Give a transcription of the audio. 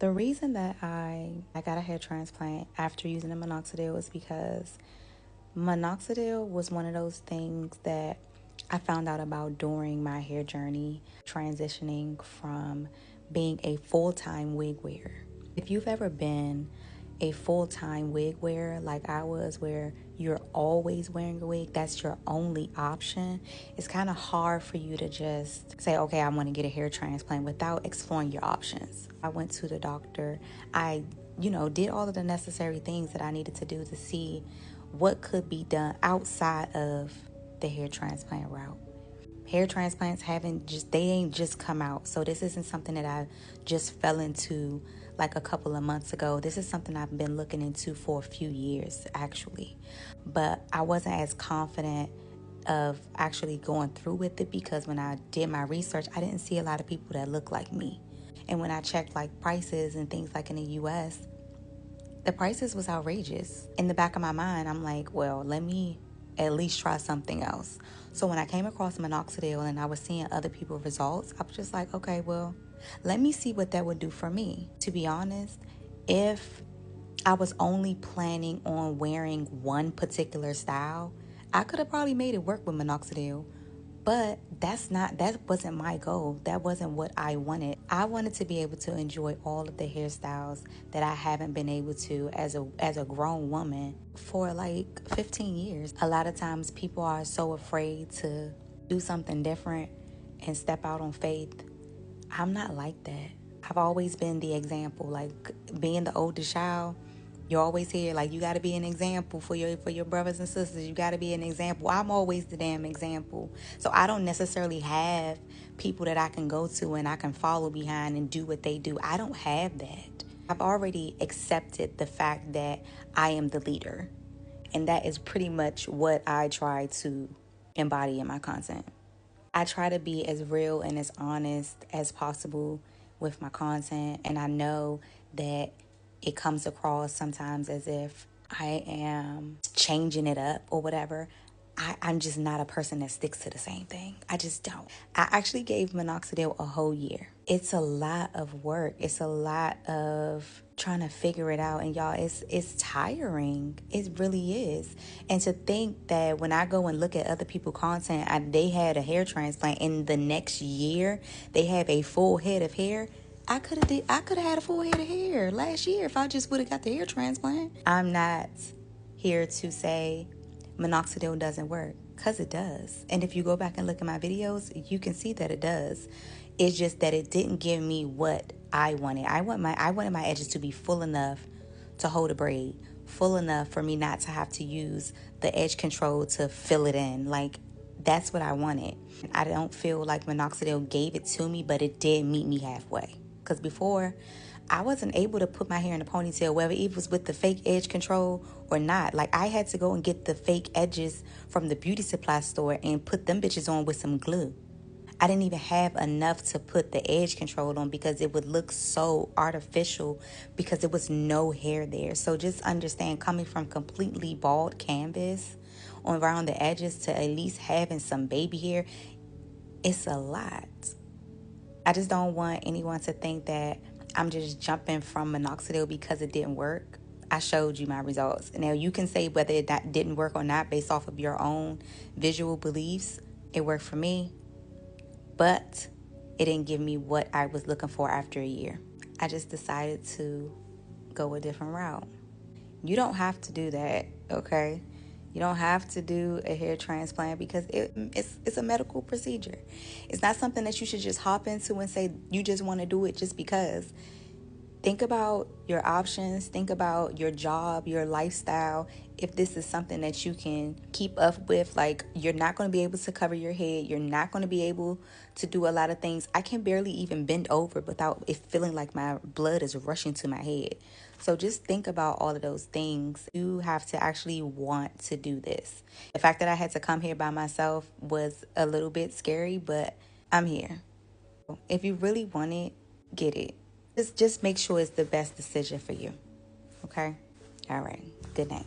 The reason that I got a hair transplant after using the minoxidil is because minoxidil was one of those things that I found out about during my hair journey, transitioning from being a full-time wig wearer. If you've ever been a full-time wig wearer like I was, where you're always wearing a wig, that's your only option, it's kind of hard for you to just say, okay, I want to get a hair transplant without exploring your options. I went to the doctor. I did all of the necessary things that I needed to do to see what could be done outside of the hair transplant route. Hair transplants ain't just come out. So this isn't something that I just fell into like a couple of months ago. This is something I've been looking into for a few years, actually. But I wasn't as confident of actually going through with it because when I did my research, I didn't see a lot of people that look like me. And when I checked like prices and things like in the US, the prices was outrageous. In the back of my mind, I'm like, well, let me at least try something else. So when I came across minoxidil and I was seeing other people's results, I was just like, okay, well, let me see what that would do for me. To be honest, if I was only planning on wearing one particular style, I could have probably made it work with minoxidil. But that wasn't my goal. That wasn't what I wanted. I wanted to be able to enjoy all of the hairstyles that I haven't been able to as a grown woman for like 15 years. A lot of times people are so afraid to do something different and step out on faith. I'm not like that. I've always been the example, like being the oldest child. You always hear like you got to be an example for your brothers and sisters. You got to be an example. I'm always the damn example. So I don't necessarily have people that I can go to and I can follow behind and do what they do. I don't have that. I've already accepted the fact that I am the leader. And that is pretty much what I try to embody in my content. I try to be as real and as honest as possible with my content, and I know that it comes across sometimes as if I am changing it up or whatever. I'm just not a person that sticks to the same thing. I just don't. I actually gave minoxidil a whole year. It's a lot of work. It's a lot of trying to figure it out. And y'all, it's tiring. It really is. And to think that when I go and look at other people's content, they had a hair transplant and the next year they have a full head of hair. I could have had a full head of hair last year if I just would have got the hair transplant. I'm not here to say minoxidil doesn't work, because it does. And if you go back and look at my videos, you can see that it does. It's just that it didn't give me what I wanted. I wanted my edges to be full enough to hold a braid, full enough for me not to have to use the edge control to fill it in. Like, that's what I wanted. I don't feel like minoxidil gave it to me, but it did meet me halfway. Because before, I wasn't able to put my hair in a ponytail, whether it was with the fake edge control or not. Like, I had to go and get the fake edges from the beauty supply store and put them bitches on with some glue. I didn't even have enough to put the edge control on because it would look so artificial because there was no hair there. So just understand, coming from completely bald canvas on around the edges to at least having some baby hair, it's a lot. I just don't want anyone to think that I'm just jumping from minoxidil because it didn't work. I showed you my results. Now, you can say whether it didn't work or not based off of your own visual beliefs. It worked for me, but it didn't give me what I was looking for after a year. I just decided to go a different route. You don't have to do that, okay? You don't have to do a hair transplant because it's a medical procedure. It's not something that you should just hop into and say you just want to do it just because. Think about your options. Think about your job, your lifestyle. If this is something that you can keep up with, like, you're not going to be able to cover your head. You're not going to be able to do a lot of things. I can barely even bend over without it feeling like my blood is rushing to my head. So just think about all of those things. You have to actually want to do this. The fact that I had to come here by myself was a little bit scary, but I'm here. If you really want it, get it. Just make sure it's the best decision for you. Okay? All right. Good night.